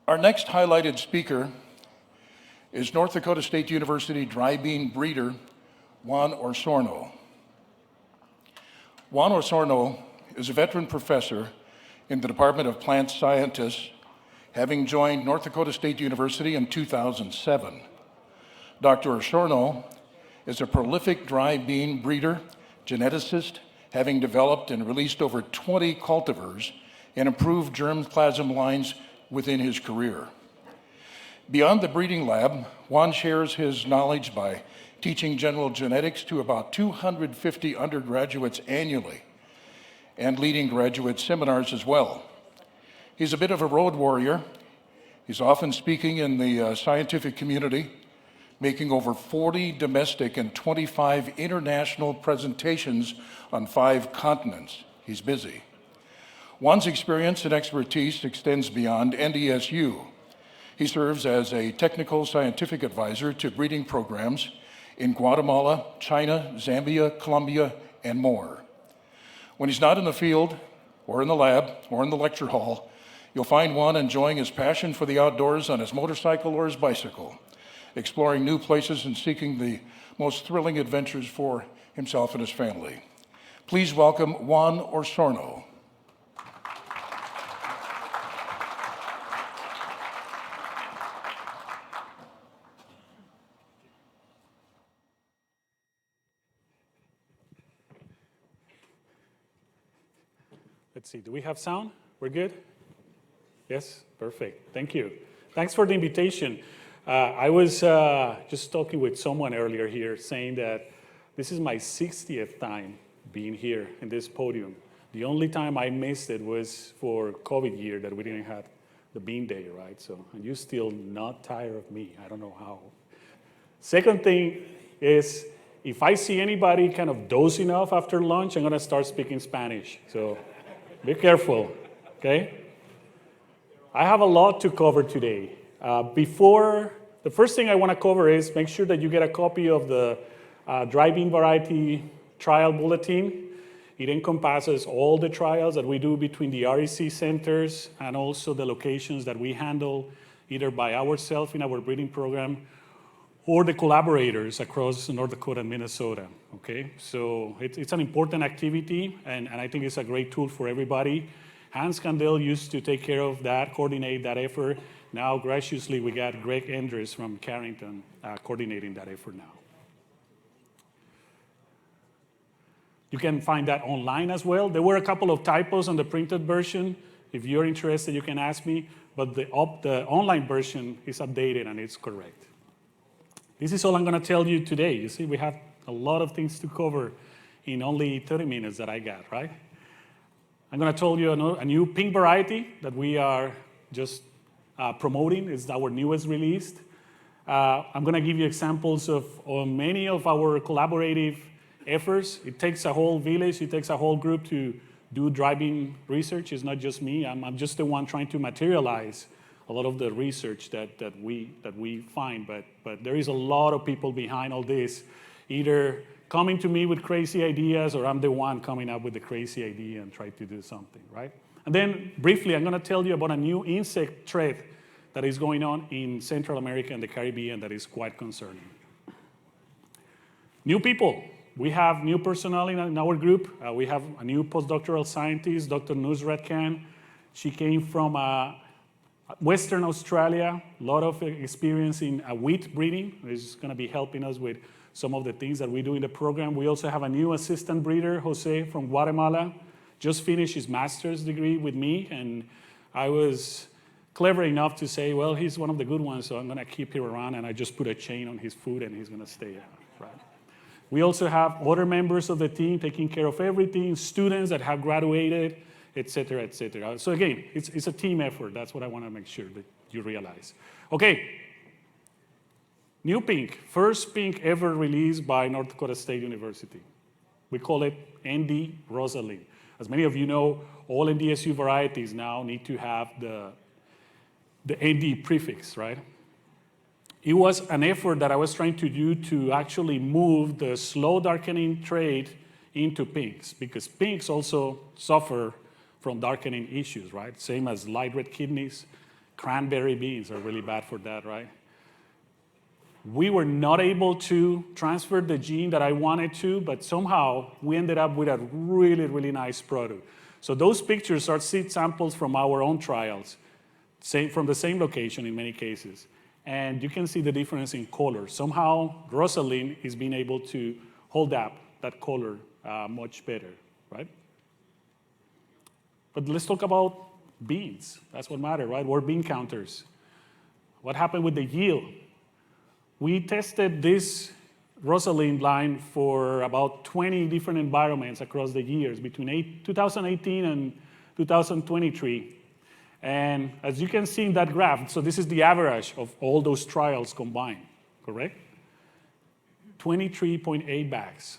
Our next highlighted speaker is North Dakota State University dry bean breeder, Juan Osorno. Juan Osorno is a veteran professor in the Department of Plant Scientists, having joined North Dakota State University in 2007. Dr. Osorno is a prolific dry bean breeder, geneticist, having developed and released over 20 cultivars and improved germplasm lines within his career. Beyond the breeding lab, Juan shares his knowledge by teaching general genetics to about 250 undergraduates annually and leading graduate seminars as well. He's a bit of a road warrior. He's often speaking in the scientific community, making over 40 domestic and 25 international presentations on 5 continents. He's busy. Juan's experience and expertise extends beyond NDSU. He serves as a technical scientific advisor to breeding programs in Guatemala, China, Zambia, Colombia, and more. When he's not in the field, or in the lab, or in the lecture hall, you'll find Juan enjoying his passion for the outdoors on his motorcycle or his bicycle, exploring new places and seeking the most thrilling adventures for himself and his family. Please welcome Juan Osorno. Let's see, do we have sound? We're good? Yes, perfect, thank you. Thanks for the invitation. I was just talking with someone earlier here saying that this is my 60th time being here in this podium. The only time I missed it was for COVID year that we didn't have the Bean Day, right? So, and you're still not tired of me, I don't know how. Second thing is, if I see anybody kind of dozing off after lunch, I'm gonna start speaking Spanish, so be careful, okay? I have a lot to cover today. The first thing I want to cover is make sure that you get a copy of the dry bean variety trial bulletin. It encompasses all the trials that we do between the REC centers and also the locations that we handle either by ourselves in our breeding program or the collaborators across North Dakota and Minnesota, okay? So it's an important activity, and I think it's a great tool for everybody. Hans Kandel used to take care of that, coordinate that effort. Now, graciously, we got Greg Endres from Carrington coordinating that effort now. You can find that online as well. There were a couple of typos on the printed version. If you're interested, you can ask me, but the online version is updated and it's correct. This is all I'm gonna tell you today. You see, we have a lot of things to cover in only 30 minutes that I got, right? I'm gonna tell you a new pink variety that we are just promoting. It's our newest release. I'm gonna give you examples of many of our collaborative efforts. It takes a whole village, it takes a whole group to do dry bean research. It's not just me, I'm just the one trying to materialize a lot of the research that we find, but there is a lot of people behind all this, either coming to me with crazy ideas or I'm the one coming up with the crazy idea and try to do something, right? And then briefly, I'm gonna tell you about a new insect threat that is going on in Central America and the Caribbean that is quite concerning. New people. We have new personnel in our group. We have a new postdoctoral scientist, Dr. Nusrat Khan. She came from Western Australia, a lot of experience in wheat breeding. She's gonna be helping us with some of the things that we do in the program. We also have a new assistant breeder, Jose from Guatemala, just finished his master's degree with me, and I was clever enough to say, well, he's one of the good ones, so I'm gonna keep him around, and I just put a chain on his foot and he's gonna stay, right? We also have other members of the team taking care of everything, students that have graduated, et cetera, et cetera. So again, it's a team effort. That's what I want to make sure that you realize. Okay, new pink, first pink ever released by North Dakota State University. We call it ND Rosalind. As many of you know, all NDSU varieties now need to have the ND prefix, right? It was an effort that I was trying to do to actually move the slow darkening trait into pinks, because pinks also suffer from darkening issues, right? Same as light red kidneys Cranberry beans are really bad for that, right? We were not able to transfer the gene that I wanted to, but somehow we ended up with a really, really nice product. So those pictures are seed samples from our own trials, from the same location in many cases. And you can see the difference in color. Somehow, Rosalind is being able to hold up that color much better, right? But let's talk about beans. That's what matters, right? We're bean counters. What happened with the yield? We tested this Rosalind line for about 20 different environments across the years between 2018 and 2023. And as you can see in that graph, so this is the average of all those trials combined, correct? 23.8 bags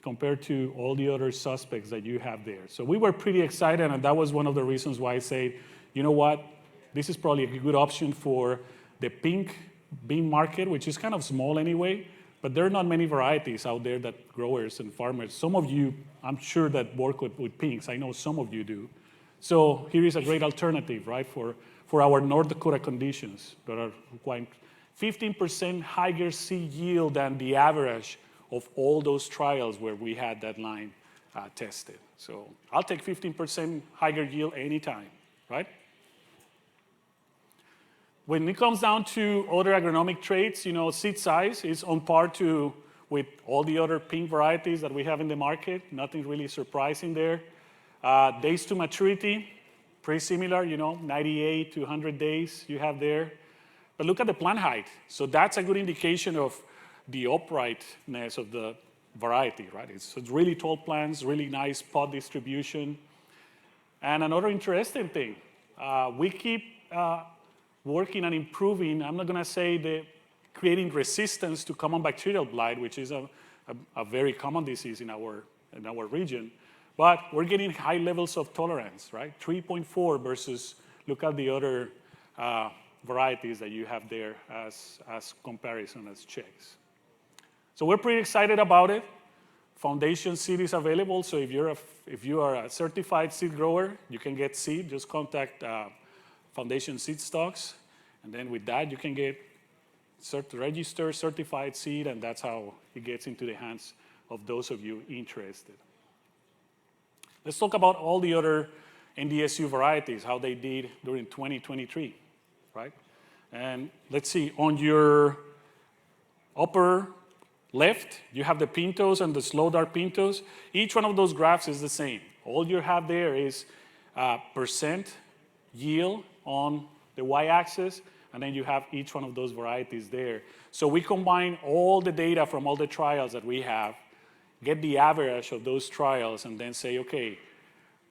compared to all the other suspects that you have there. So we were pretty excited, and that was one of the reasons why I said, you know what, this is probably a good option for the pink bean market, which is kind of small anyway, but there are not many varieties out there that growers and farmers, some of you, I'm sure that work with pinks, I know some of you do. So here is a great alternative, right, for our North Dakota conditions that are requiring 15% higher seed yield than the average of all those trials where we had that line tested. So I'll take 15% higher yield anytime, right? When it comes down to other agronomic traits, seed size is on par with all the other pink varieties that we have in the market. Nothing really surprising there. Days to maturity, pretty similar, 98 to 100 days you have there. But look at the plant height. So that's a good indication of the uprightness of the variety, right? It's really tall plants, really nice pod distribution. And another interesting thing, we keep working on improving, I'm not going to say creating resistance to common bacterial blight, which is a very common disease in our region. But we're getting high levels of tolerance, right? 3.4 versus, look at the other varieties that you have there as comparison, as checks. So we're pretty excited about it. Foundation seed is available, so if you are a certified seed grower, you can get seed. Just contact Foundation Seed Stocks, and then with that you can get registered certified seed, and that's how it gets into the hands of those of you interested. Let's talk about all the other NDSU varieties, how they did during 2023, right? And let's see, on your upper left, you have the pintos and the slow dark pintos. Each one of those graphs is the same. All you have there is percent yield on the y-axis, and then you have each one of those varieties there. So we combine all the data from all the trials that we have, get the average of those trials, and then say, okay,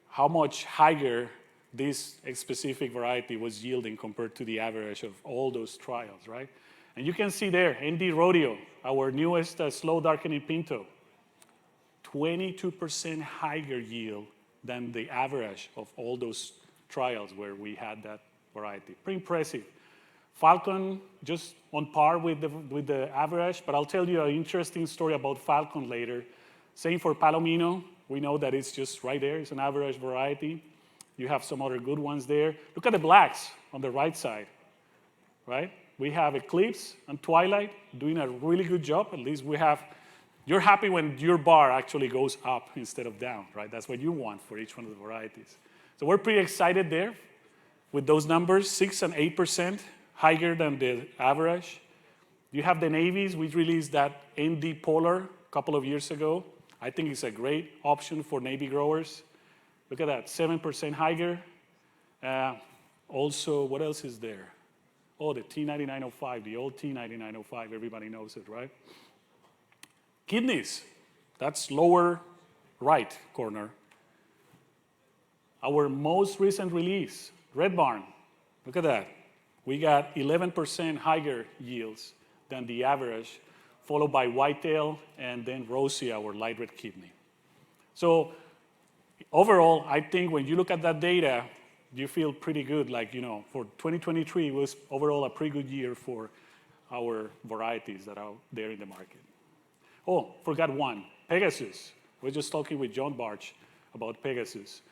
how much higher this specific variety was yielding compared to the average of all those trials, right? And you can see there, ND Rodeo, our newest slow darkening pinto, 22% higher yield than the average of all those trials where we had that variety. Pretty impressive. Falcon, just on par with the average, but I'll tell you an interesting story about Falcon later. Same for Palomino. We know that it's just right there. It's an average variety. You have some other good ones there. Look at the blacks on the right side, right? We have Eclipse and Twilight doing a really good job. At least you're happy when your bar actually goes up instead of down, right? That's what you want for each one of the varieties. So we're pretty excited there with those numbers, 6 and 8% higher than the average. You have the navies. We released that ND Polar a couple of years ago. I think it's a great option for navy growers. Look at that, 7% higher. Also, what else is there? Oh, the T9905, the old T9905, everybody knows it, right? Kidneys, that's lower right corner. Our most recent release, Red Barn, look at that. We got 11% higher yields than the average, followed by Whitetail, and then Rosie, our light red kidney. So overall, I think when you look at that data, you feel pretty good. Like, for 2023, it was overall a pretty good year for our varieties that are there in the market. Oh, forgot one, Pegasus. We're just talking with John Barch about Pegasus.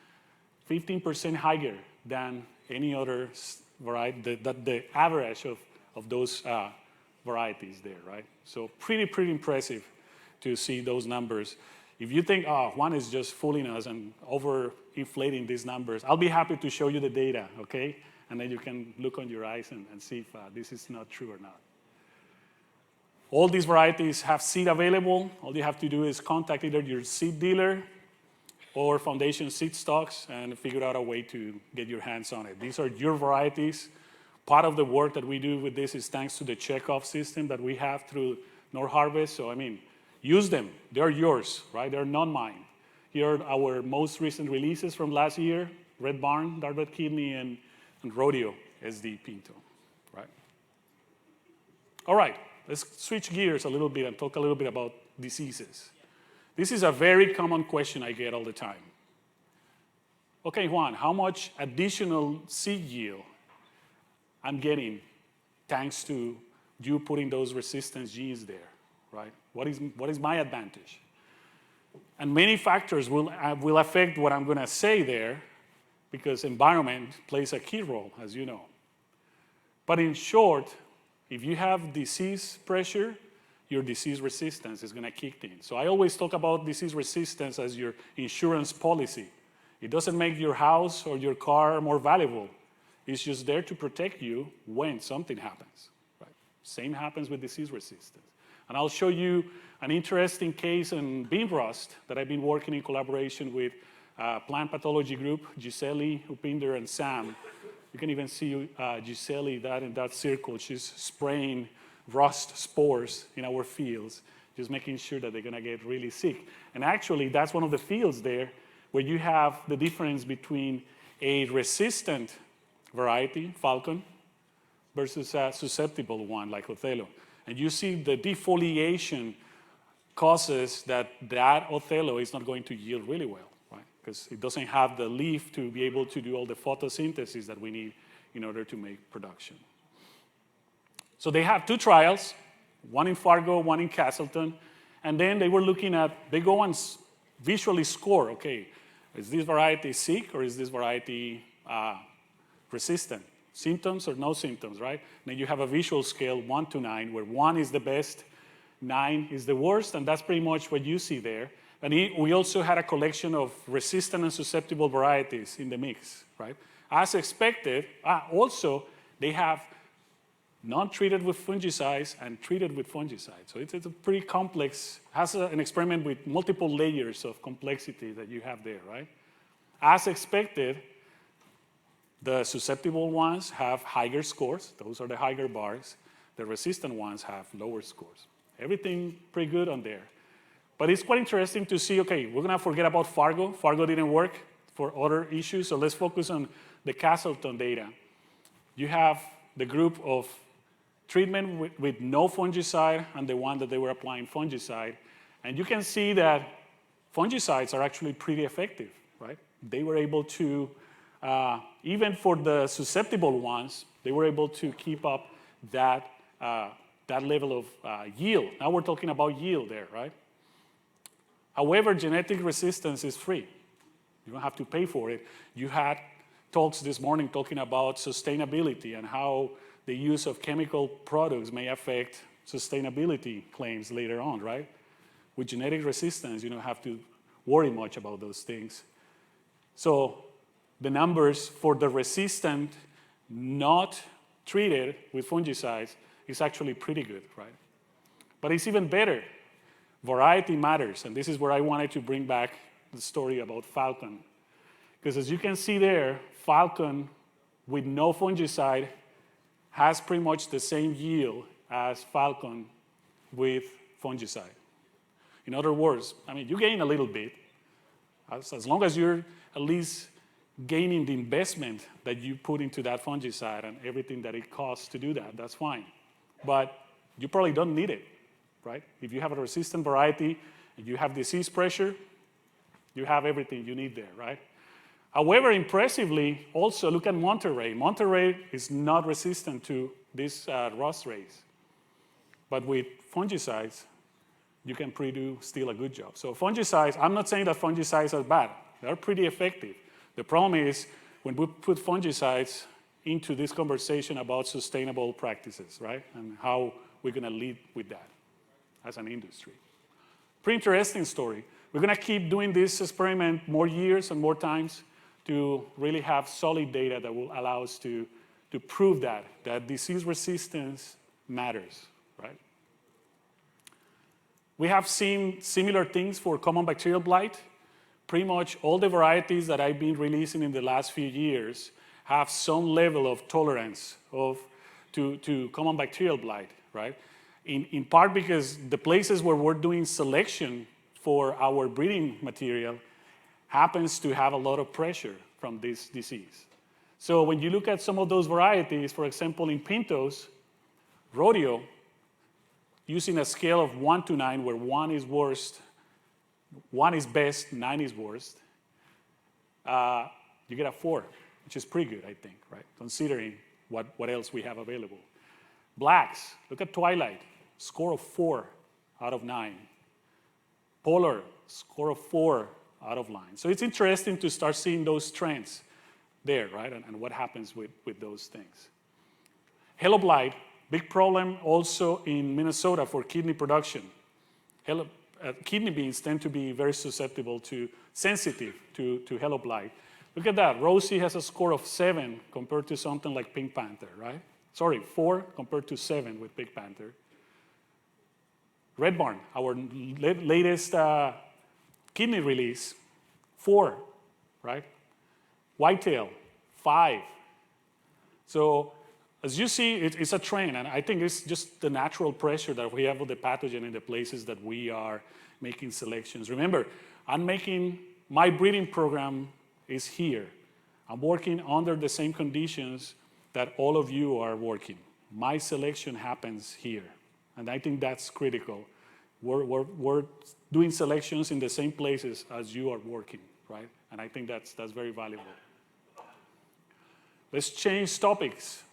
15% higher than any other the average of those varieties there, right? So pretty impressive to see those numbers. If you think, oh, Juan is just fooling us and overinflating these numbers, I'll be happy to show you the data, okay? And then you can look on your eyes and see if this is not true or not. All these varieties have seed available. All you have to do is contact either your seed dealer or Foundation Seed Stocks and figure out a way to get your hands on it. These are your varieties. Part of the work that we do with this is thanks to the checkoff system that we have through Northarvest. So, I mean, use them. They're yours, right? They're not mine. Here are our most recent releases from last year: Red Barn, Dark Red Kidney, and Rodeo SD Pinto, right? All right, let's switch gears a little bit and talk a little bit about diseases. This is a very common question I get all the time. Okay, Juan, how much additional seed yield I'm getting thanks to you putting those resistance genes there, right? What is my advantage? And many factors will affect what I'm going to say there, because environment plays a key role, as you know. But in short, if you have disease pressure, your disease resistance is going to kick in. So I always talk about disease resistance as your insurance policy. It doesn't make your house or your car more valuable. It's just there to protect you when something happens. Right? Same happens with disease resistance. And I'll show you an interesting case in bean rust that I've been working in collaboration with plant pathology group, Gisele, Upinder, and Sam. You can even see Gisele in that circle. She's spraying rust spores in our fields, just making sure that they're going to get really sick. And actually, that's one of the fields there where you have the difference between a resistant variety, Falcon, versus a susceptible one like Othello. And you see the defoliation causes that Othello is not going to yield really well, right? Because it doesn't have the leaf to be able to do all the photosynthesis that we need in order to make production. So they have two trials, one in Fargo, one in Castleton, and then they were looking at, they go and visually score, okay, is this variety sick or is this variety resistant? Symptoms or no symptoms, right? Then you have a visual scale 1 to 9, where 1 is the best, 9 is the worst, and that's pretty much what you see there. And we also had a collection of resistant and susceptible varieties in the mix, right? As expected, also they have non-treated with fungicides and treated with fungicides. So it's a pretty complex, has an experiment with multiple layers of complexity that you have there, right? As expected, the susceptible ones have higher scores. Those are the higher bars. The resistant ones have lower scores. Everything pretty good on there. But it's quite interesting to see, okay, we're going to forget about Fargo. Fargo didn't work for other issues, so let's focus on the Castleton data. You have the group of treatment with no fungicide and the one that they were applying fungicide. And you can see that fungicides are actually pretty effective, right? They were able to, even for the susceptible ones, they were able to keep up that level of yield. Now we're talking about yield there, right? However, genetic resistance is free. You don't have to pay for it. You had talks this morning talking about sustainability and how the use of chemical products may affect sustainability claims later on, right? With genetic resistance, you don't have to worry much about those things. So the numbers for the resistant, not treated with fungicides, is actually pretty good, right? But it's even better. Variety matters, and this is where I wanted to bring back the story about Falcon. Because as you can see there, Falcon with no fungicide has pretty much the same yield as Falcon with fungicide. In other words, I mean, you gain a little bit, as long as you're at least gaining the investment that you put into that fungicide and everything that it costs to do that, that's fine. But you probably don't need it, right? If you have a resistant variety and you have disease pressure, you have everything you need there, right? However, impressively, also look at Monterey. Monterey is not resistant to this rust race. But with fungicides, you can do still a good job. So fungicides, I'm not saying that fungicides are bad. They're pretty effective. The problem is when we put fungicides into this conversation about sustainable practices, right? And how we're going to lead with that as an industry. Pretty interesting story. We're going to keep doing this experiment more years and more times to really have solid data that will allow us to prove that disease resistance matters, right? We have seen similar things for common bacterial blight. Pretty much all the varieties that I've been releasing in the last few years have some level of tolerance to common bacterial blight, right? In part because the places where we're doing selection for our breeding material happens to have a lot of pressure from this disease. So when you look at some of those varieties, for example, in Pintos, rodeo, using a scale of 1 to 9, where 1 is worst, 1 is best, 9 is worst, you get a 4, which is pretty good, I think, right? Considering what else we have available. Blacks, look at Twilight, score of 4 out of 9. Polar, score of 4 out of 9. So it's interesting to start seeing those trends there, right? And what happens with those things. Halo blight, big problem also in Minnesota for kidney production. Kidney beans tend to be very sensitive to halo blight. Look at that. Rosie has a score of 7 compared to something like Pink Panther, right? Sorry, 4 compared to 7 with Pink Panther. Red Barn, our latest kidney release, 4, right? Whitetail, 5. So as you see, it's a trend, and I think it's just the natural pressure that we have with the pathogen in the places that we are making selections. Remember, my breeding program is here. I'm working under the same conditions that all of you are working. My selection happens here, and I think that's critical. We're doing selections in the same places as you are working, right? And I think that's very valuable. Let's change topics.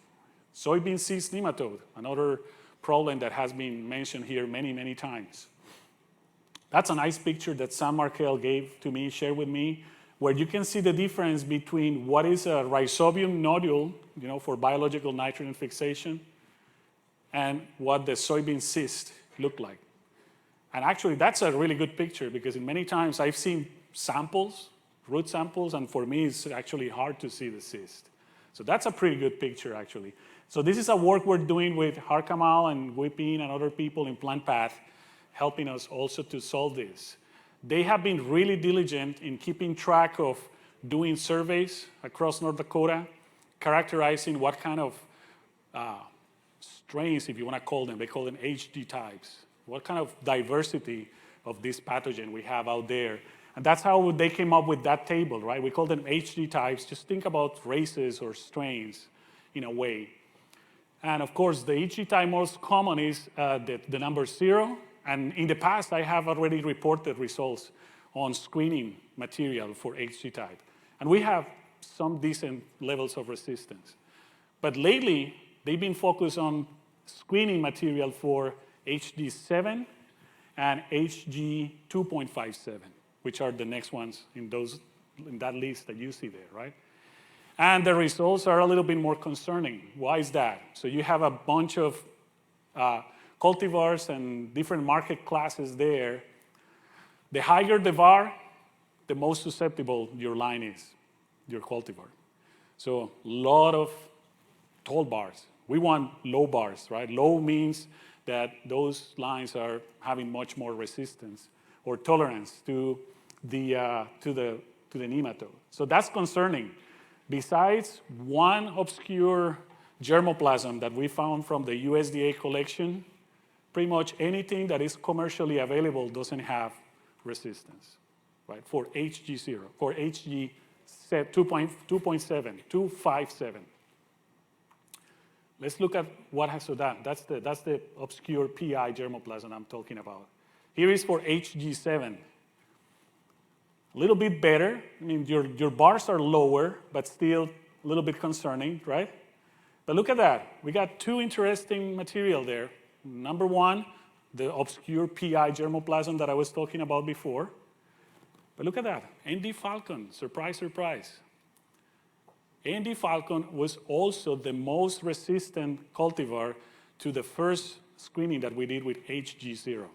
Soybean cyst nematode, another problem that has been mentioned here many, many times. That's a nice picture that Sam Markel gave to me, shared with me, where you can see the difference between what is a rhizobium nodule, for biological nitrogen fixation, and what the soybean cyst looked like. And actually, that's a really good picture because in many times I've seen samples, root samples, and for me, it's actually hard to see the cyst. So that's a pretty good picture, actually. So this is a work we're doing with Harkamal and Whipping and other people in PlantPath, helping us also to solve this. They have been really diligent in keeping track of doing surveys across North Dakota, characterizing what kind of strains, if you want to call them, they call them HD types, what kind of diversity of this pathogen we have out there. And that's how they came up with that table, right? We call them HD types. Just think about races or strains in a way. And of course, the HD type most common is the number 0. And in the past, I have already reported results on screening material for HD type. And we have some decent levels of resistance. But lately, they've been focused on screening material for HG7 and HG 2.57, which are the next ones in that list that you see there, right? And the results are a little bit more concerning. Why is that? So you have a bunch of cultivars and different market classes there. The higher the VAR, the most susceptible your line is, your cultivar. So a lot of tall bars. We want low bars, right? Low means that those lines are having much more resistance or tolerance to the nematode. So that's concerning. Besides one obscure germoplasm that we found from the USDA collection, pretty much anything that is commercially available doesn't have resistance, right? For HG0, for HG 2.7, 257. Let's look at what has done. That's the obscure PI germoplasm I'm talking about. Here is for HG7. A little bit better. I mean, your bars are lower, but still a little bit concerning, right? But look at that. We got two interesting material there. Number one, the obscure PI germoplasm that I was talking about before. But look at that. ND Falcon, surprise, surprise. A&D Falcon was also the most resistant cultivar to the first screening that we did with HG0.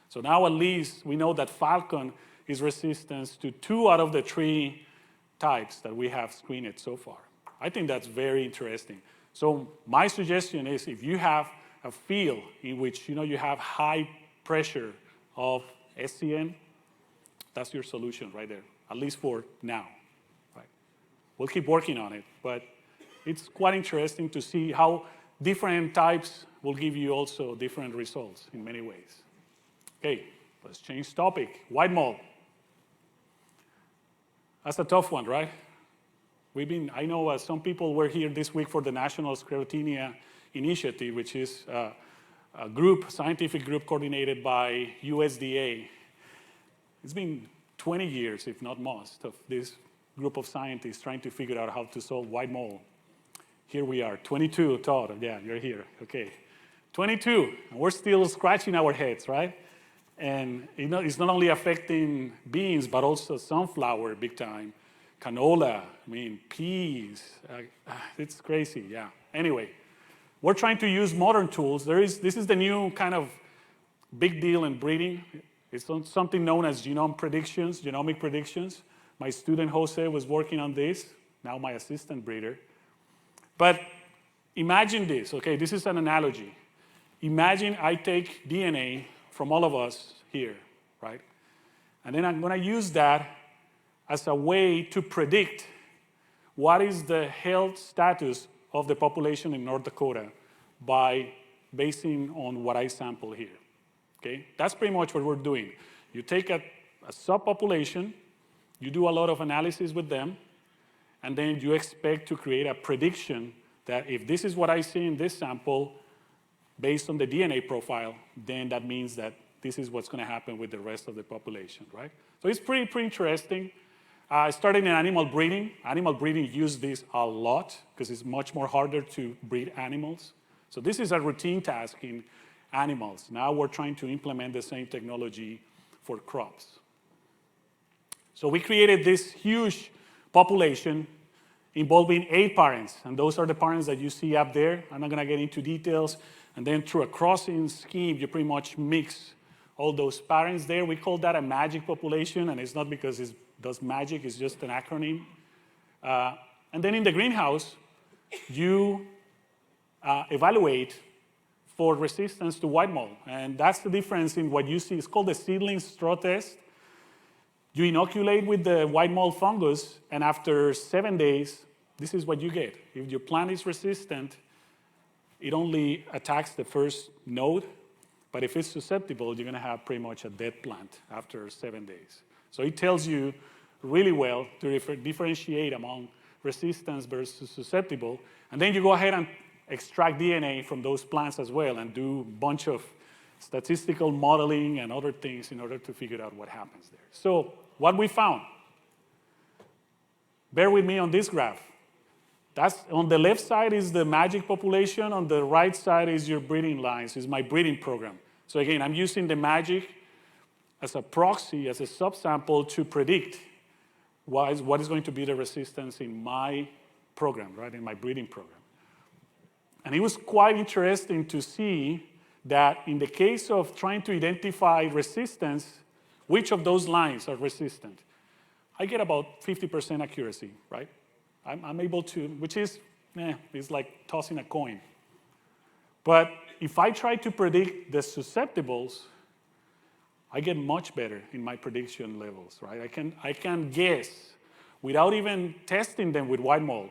So now at least we know that Falcon is resistant to 2 out of the 3 types that we have screened so far. I think that's very interesting. So my suggestion is if you have a field in which you have high pressure of SCN, that's your solution right there, at least for now. Right? We'll keep working on it, but it's quite interesting to see how different types will give you also different results in many ways. Okay, let's change topic. White mold. That's a tough one, right? I know some people were here this week for the National Sclerotinia Initiative, which is a scientific group coordinated by USDA. It's been 20 years, if not most, of this group of scientists trying to figure out how to solve white mold. Here we are, 22, Todd, yeah, you're here, okay. 22, and we're still scratching our heads, right? And it's not only affecting beans, but also sunflower big time, canola, peas. It's crazy, yeah. Anyway, we're trying to use modern tools. This is the new kind of big deal in breeding. It's something known as genomic predictions. My student Jose was working on this, now my assistant breeder. But imagine this, okay? This is an analogy. Imagine I take DNA from all of us here, right? And then I'm going to use that as a way to predict what is the health status of the population in North Dakota by basing on what I sample here, okay? That's pretty much what we're doing. You take a subpopulation, you do a lot of analysis with them, and then you expect to create a prediction that if this is what I see in this sample, based on the DNA profile, then that means that this is what's going to happen with the rest of the population, right? So it's pretty interesting. I started in animal breeding. Animal breeding uses this a lot because it's much more harder to breed animals. So this is a routine task in animals. Now we're trying to implement the same technology for crops. So we created this huge population involving 8 parents, and those are the parents that you see up there. I'm not going to get into details. And then through a crossing scheme, you pretty much mix all those parents there. We call that a magic population, and it's not because it does magic, it's just an acronym. And then in the greenhouse, you evaluate for resistance to white mold. And that's the difference in what you see. It's called the seedling straw test. You inoculate with the white mold fungus, and after 7 days, this is what you get. If your plant is resistant, it only attacks the first node, but if it's susceptible, you're going to have pretty much a dead plant after 7 days. So it tells you really well to differentiate among resistance versus susceptible, and then you go ahead and extract DNA from those plants as well and do a bunch of statistical modeling and other things in order to figure out what happens there. So what we found, bear with me on this graph. That's on the left side is the magic population. On the right side is your breeding lines, is my breeding program. So again, I'm using the magic as a proxy, as a subsample to predict what is going to be the resistance in my program, right, in my breeding program. And it was quite interesting to see that in the case of trying to identify resistance, which of those lines are resistant, I get about 50% accuracy, right? I'm able to, which is, it's like tossing a coin. But if I try to predict the susceptibles, I get much better in my prediction levels, right? I can guess, without even testing them with white mold,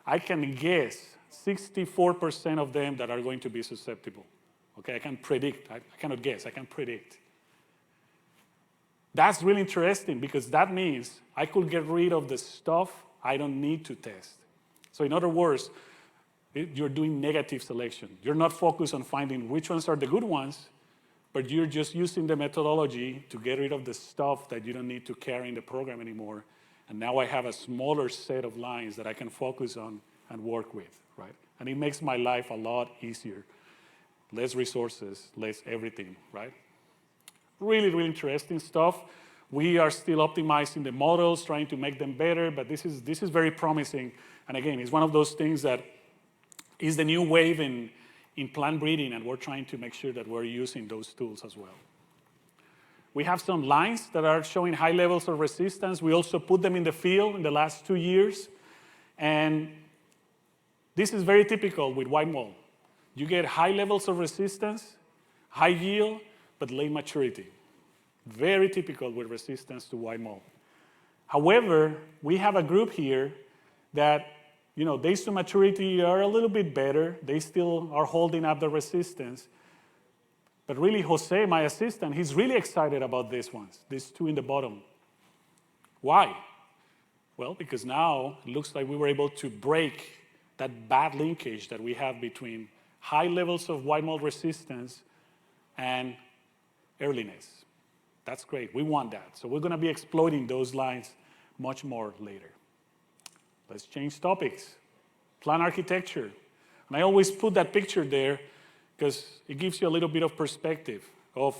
I can guess 64% of them that are going to be susceptible. Okay, I can predict. I cannot guess, I can predict. That's really interesting because that means I could get rid of the stuff I don't need to test. So in other words, you're doing negative selection. You're not focused on finding which ones are the good ones, but you're just using the methodology to get rid of the stuff that you don't need to carry in the program anymore. And now I have a smaller set of lines that I can focus on and work with, right? And it makes my life a lot easier. Less resources, less everything, right? Really, really interesting stuff. We are still optimizing the models, trying to make them better, but this is very promising. And again, it's one of those things that is the new wave in plant breeding, and we're trying to make sure that we're using those tools as well. We have some lines that are showing high levels of resistance. We also put them in the field in the last 2 years. And this is very typical with white mold. You get high levels of resistance, high yield, but late maturity. Very typical with resistance to white mold. However, we have a group here that, days to maturity are a little bit better. They still are holding up the resistance. But really, Jose, my assistant, he's really excited about these ones, these two in the bottom. Why? Well, because now it looks like we were able to break that bad linkage that we have between high levels of white mold resistance and earliness. That's great. We want that. So we're going to be exploiting those lines much more later. Let's change topics. Plant architecture. And I always put that picture there because it gives you a little bit of perspective of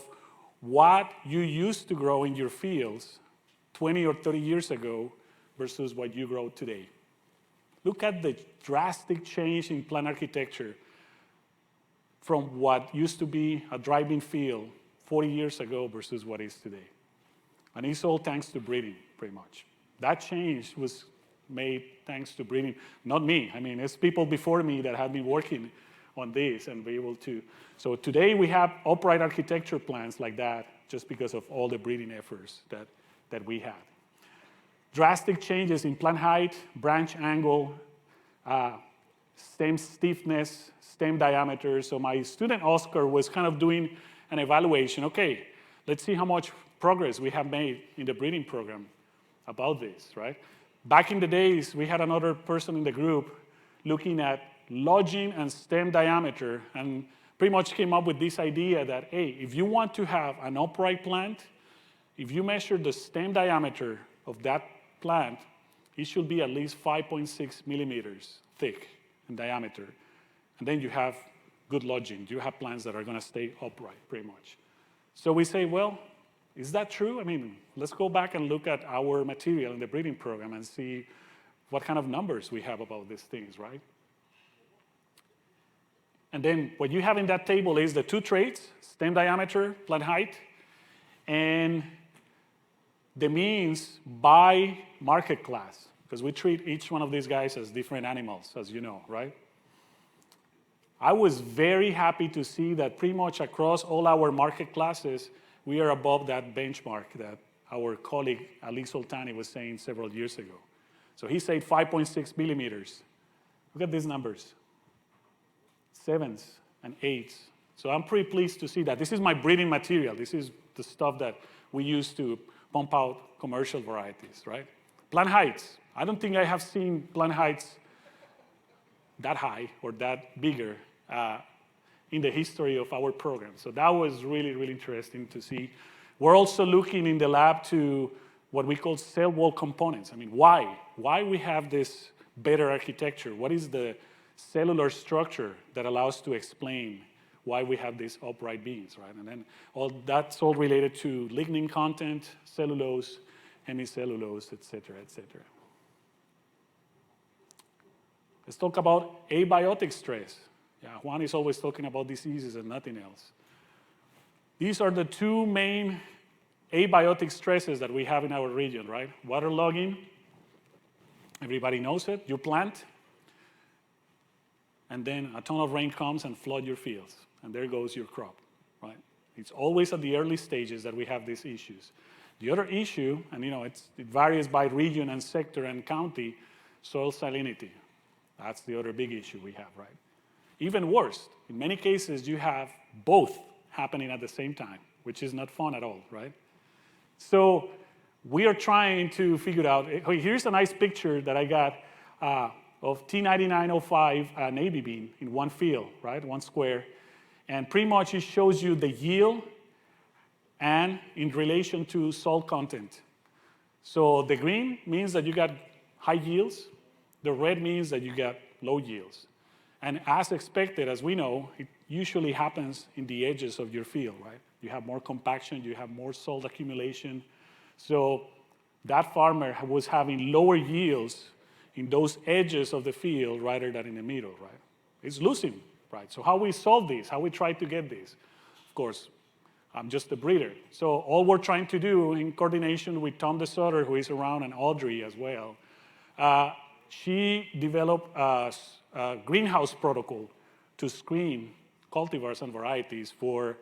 what you used to grow in your fields 20 or 30 years ago versus what you grow today. Look at the drastic change in plant architecture from what used to be a driving field 40 years ago versus what is today. And it's all thanks to breeding, pretty much. That change was made thanks to breeding. Not me. I mean, it's people before me that have been working on this and be able to. So today we have upright architecture plants like that just because of all the breeding efforts that we had. Drastic changes in plant height, branch angle, stem stiffness, stem diameter. So my student Oscar was kind of doing an evaluation. Okay, let's see how much progress we have made in the breeding program about this, right? Back in the days, we had another person in the group looking at lodging and stem diameter, and pretty much came up with this idea that, hey, if you want to have an upright plant, if you measure the stem diameter of that plant, it should be at least 5.6 millimeters thick in diameter. And then you have good lodging. You have plants that are going to stay upright, pretty much. So we say, well, is that true? I mean, let's go back and look at our material in the breeding program and see what kind of numbers we have about these things, right? And then what you have in that table is the two traits, stem diameter, plant height, and the means by market class, because we treat each one of these guys as different animals, as you know, right? I was very happy to see that pretty much across all our market classes, we are above that benchmark that our colleague Ali Soltani was saying several years ago. So he said 5.6 millimeters. Look at these numbers. 7s and 8s. So I'm pretty pleased to see that. This is my breeding material. This is the stuff that we use to pump out commercial varieties, right? Plant heights. I don't think I have seen plant heights that high or that bigger in the history of our program. So that was really, really interesting to see. We're also looking in the lab to what we call cell wall components. I mean, why? Why we have this better architecture? What is the cellular structure that allows to explain why we have these upright beams, right? And then that's all related to lignin content, cellulose, hemicellulose, et cetera, et cetera. Let's talk about abiotic stress. Yeah, Juan is always talking about diseases and nothing else. These are the two main abiotic stresses that we have in our region, right? Waterlogging, everybody knows it. You plant, and then a ton of rain comes and flood your fields, and there goes your crop, right? It's always at the early stages that we have these issues. The other issue, and it varies by region and sector and county, soil salinity. That's the other big issue we have, right? Even worse, in many cases, you have both happening at the same time, which is not fun at all, right? So we are trying to figure out, here's a nice picture that I got of T9905 navy bean in one field, right, one square. And pretty much it shows you the yield and in relation to salt content. So the green means that you got high yields. The red means that you got low yields. And as expected, as we know, it usually happens in the edges of your field, right? You have more compaction, you have more salt accumulation. So that farmer was having lower yields in those edges of the field rather than in the middle, right? It's losing, right? So how we solve this, how we try to get this? Of course, I'm just a breeder. So all we're trying to do in coordination with Tom DeSotter, who is around, and Audrey as well, she developed a greenhouse protocol to screen cultivars and varieties for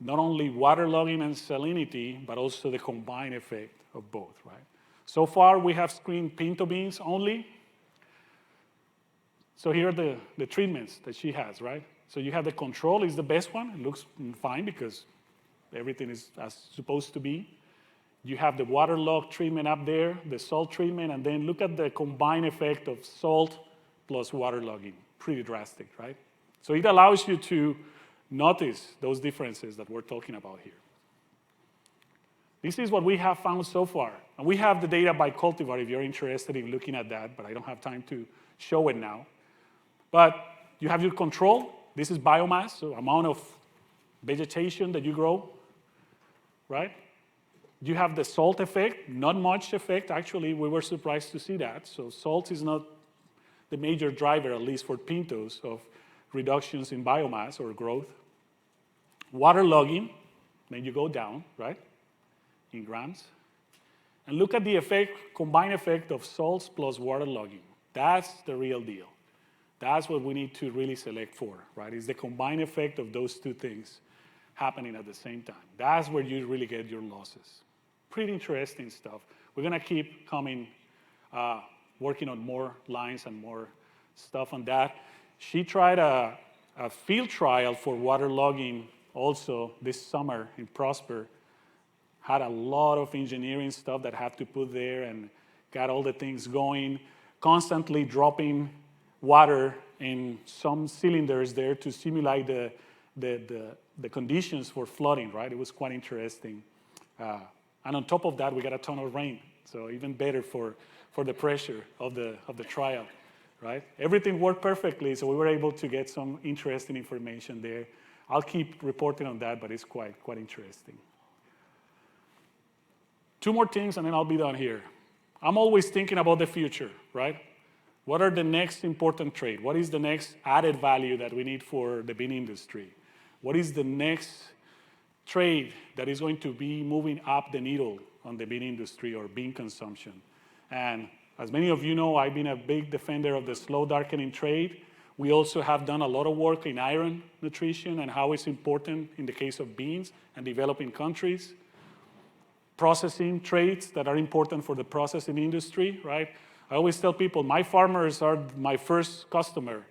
not only waterlogging and salinity, but also the combined effect of both, right? So far, we have screened pinto beans only. So here are the treatments that she has, right? So you have the control is the best one. It looks fine because everything is as supposed to be. You have the waterlog treatment up there, the salt treatment, and then look at the combined effect of salt plus waterlogging. Pretty drastic, right? So it allows you to notice those differences that we're talking about here. This is what we have found so far. And we have the data by cultivar if you're interested in looking at that, but I don't have time to show it now. But you have your control. This is biomass, so amount of vegetation that you grow, right? You have the salt effect, not much effect. Actually, we were surprised to see that. So salt is not the major driver, at least for pintos, of reductions in biomass or growth. Waterlogging, then you go down, right, in grams. And look at the effect, combined effect of salts plus waterlogging. That's the real deal. That's what we need to really select for, right? Is the combined effect of those two things happening at the same time. That's where you really get your losses. Pretty interesting stuff. We're going to keep coming, working on more lines and more stuff on that. She tried a field trial for waterlogging also this summer in Prosper. Had a lot of engineering stuff that had to put there and got all the things going, constantly dropping water in some cylinders there to simulate the conditions for flooding, right? It was quite interesting. And on top of that, we got a ton of rain, so even better for the pressure of the trial, right? Everything worked perfectly, so we were able to get some interesting information there. I'll keep reporting on that, but it's quite interesting. Two more things, and then I'll be done here. I'm always thinking about the future, right? What are the next important trade? What is the next added value that we need for the bean industry? What is the next trade that is going to be moving up the needle on the bean industry or bean consumption? And as many of you know, I've been a big defender of the slow darkening trade. We also have done a lot of work in iron nutrition and how it's important in the case of beans and developing countries. Processing trades that are important for the processing industry, right? I always tell people, my farmers are my first customer,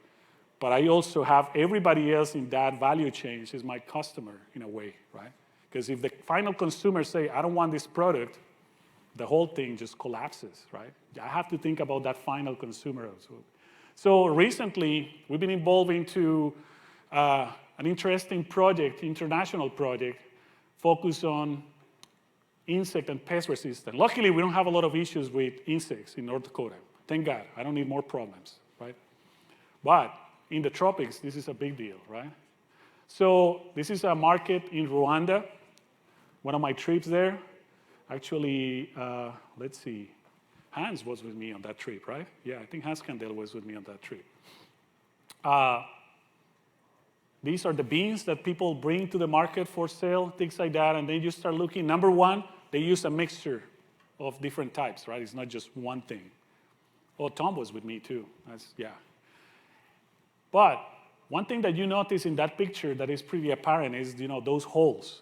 but I also have everybody else in that value chain is my customer in a way, right? Because if the final consumers say, I don't want this product, the whole thing just collapses, right? I have to think about that final consumer also. So recently, we've been involved into an interesting project, international project, focused on insect and pest resistance. Luckily, we don't have a lot of issues with insects in North Dakota. Thank God, I don't need more problems, right? But in the tropics, this is a big deal, right? So this is a market in Rwanda, one of my trips there. Actually, let's see, Hans was with me on that trip, right? Yeah, I think Hans Kandel was with me on that trip. These are the beans that people bring to the market for sale, things like that, and then you start looking. Number one, they use a mixture of different types, right? It's not just one thing. Oh, Tom was with me too. Yeah. But one thing that you notice in that picture that is pretty apparent is, those holes.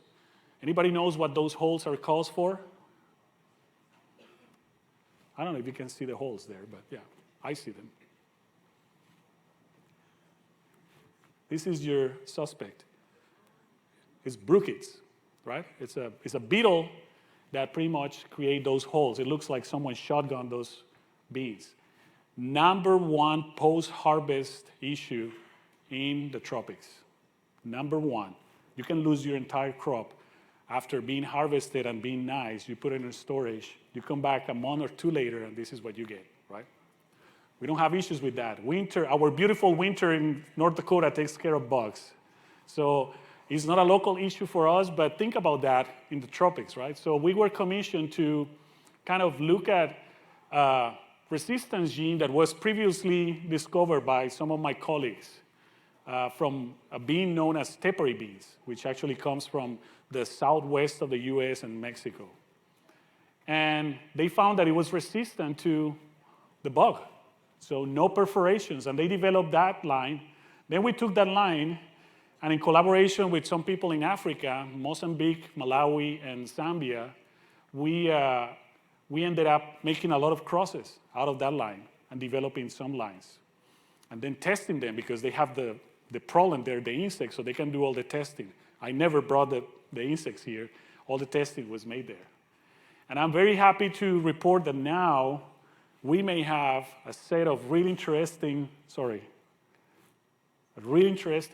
Anybody knows what those holes are caused for? I don't know if you can see the holes there, but yeah, I see them. This is your suspect. It's bruchids, right? It's a beetle that pretty much create those holes. It looks like someone shotgunned those beans. Number one post-harvest issue in the tropics. Number one. You can lose your entire crop after being harvested and being nice. You put it in storage. You come back a month or two later, and this is what you get, right? We don't have issues with that. Winter, our beautiful winter in North Dakota takes care of bugs. So It's not a local issue for us, but think about that in the tropics, right? So we were commissioned to kind of look at a resistance gene that was previously discovered by some of my colleagues from a bean known as tepary beans, which actually comes from the southwest of the US and Mexico. And they found that it was resistant to the bug, so no perforations, and they developed that line. Then we took that line, and in collaboration with some people in Africa, Mozambique, Malawi, and Zambia, we ended up making a lot of crosses out of that line and developing some lines. And then testing them because they have the problem there, the insects, so they can do all the testing. I never brought the insects here. All the testing was made there. And I'm very happy to report that now we may have a set of really interesting,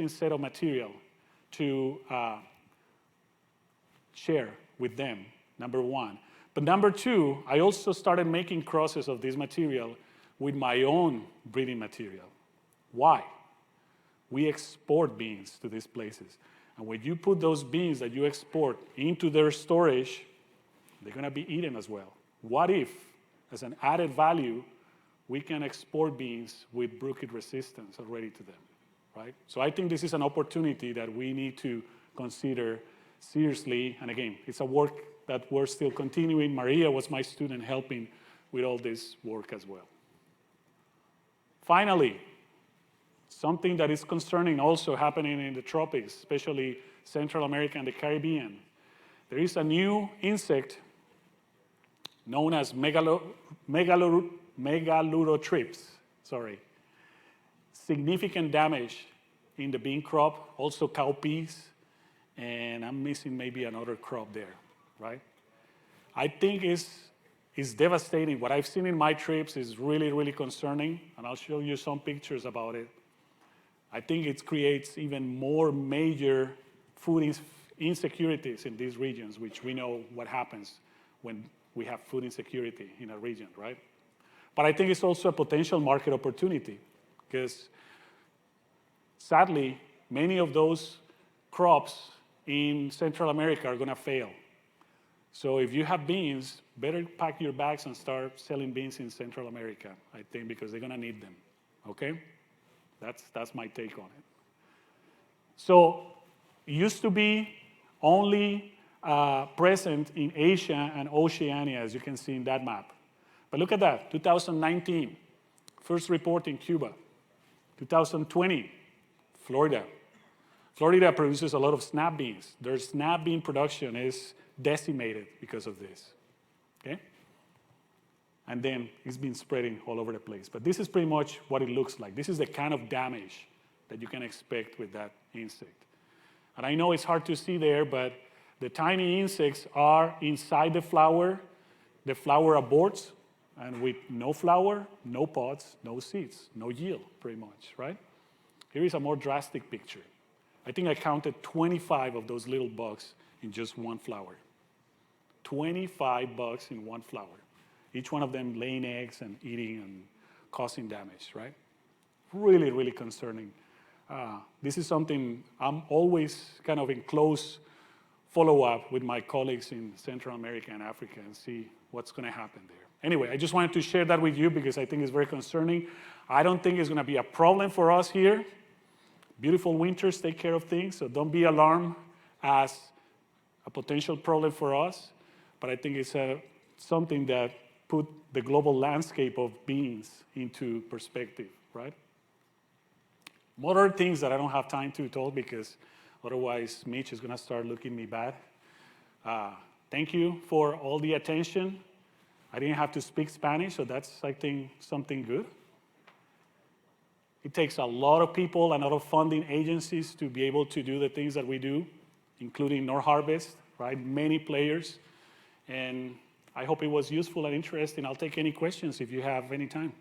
set of material to share with them, number one. But number two, I also started making crosses of this material with my own breeding material. Why? We export beans to these places. And when you put those beans that you export into their storage, they're going to be eaten as well. What if, as an added value, we can export beans with bruchid resistance already to them, right? So I think this is an opportunity that we need to consider seriously. And again, it's a work that we're still continuing. Maria was my student helping with all this work as well. Finally, something that is concerning also happening in the tropics, especially Central America and the Caribbean. There is a new insect known as megalurotrips. Significant damage in the bean crop, also cowpeas, and I'm missing maybe another crop there, right? I think it's devastating. What I've seen in my trips is really, really concerning, and I'll show you some pictures about it. I think it creates even more major food insecurities in these regions, which we know what happens when we have food insecurity in a region, right? But I think it's also a potential market opportunity because sadly, many of those crops in Central America are going to fail. So if you have beans, better pack your bags and start selling beans in Central America, I think, because they're going to need them, okay? That's my take on it. So it used to be only present in Asia and Oceania, as you can see in that map. But look at that, 2019, first report in Cuba. 2020, Florida. Florida produces a lot of snap beans. Their snap bean production is decimated because of this, okay? And then it's been spreading all over the place. But this is pretty much what it looks like. This is the kind of damage that you can expect with that insect. And I know it's hard to see there, but the tiny insects are inside the flower aborts, and with no flower, no pods, no seeds, no yield, pretty much, right? Here is a more drastic picture. I think I counted 25 of those little bugs in just one flower. 25 bugs in one flower. Each one of them laying eggs and eating and causing damage, right? Really, really concerning. This is something I'm always kind of in close follow-up with my colleagues in Central America and Africa and see what's going to happen there. Anyway, I just wanted to share that with you because I think it's very concerning. I don't think it's going to be a problem for us here. Beautiful winters take care of things, so don't be alarmed as a potential problem for us. But I think it's something that put the global landscape of beans into perspective, right? More other things that I don't have time to talk because otherwise Mitch is going to start looking me bad. Thank you for all the attention. I didn't have to speak Spanish, so that's, I think, something good. It takes a lot of people and a lot of funding agencies to be able to do the things that we do, including Northarvest, right? Many players. And I hope it was useful and interesting. I'll take any questions if you have any time.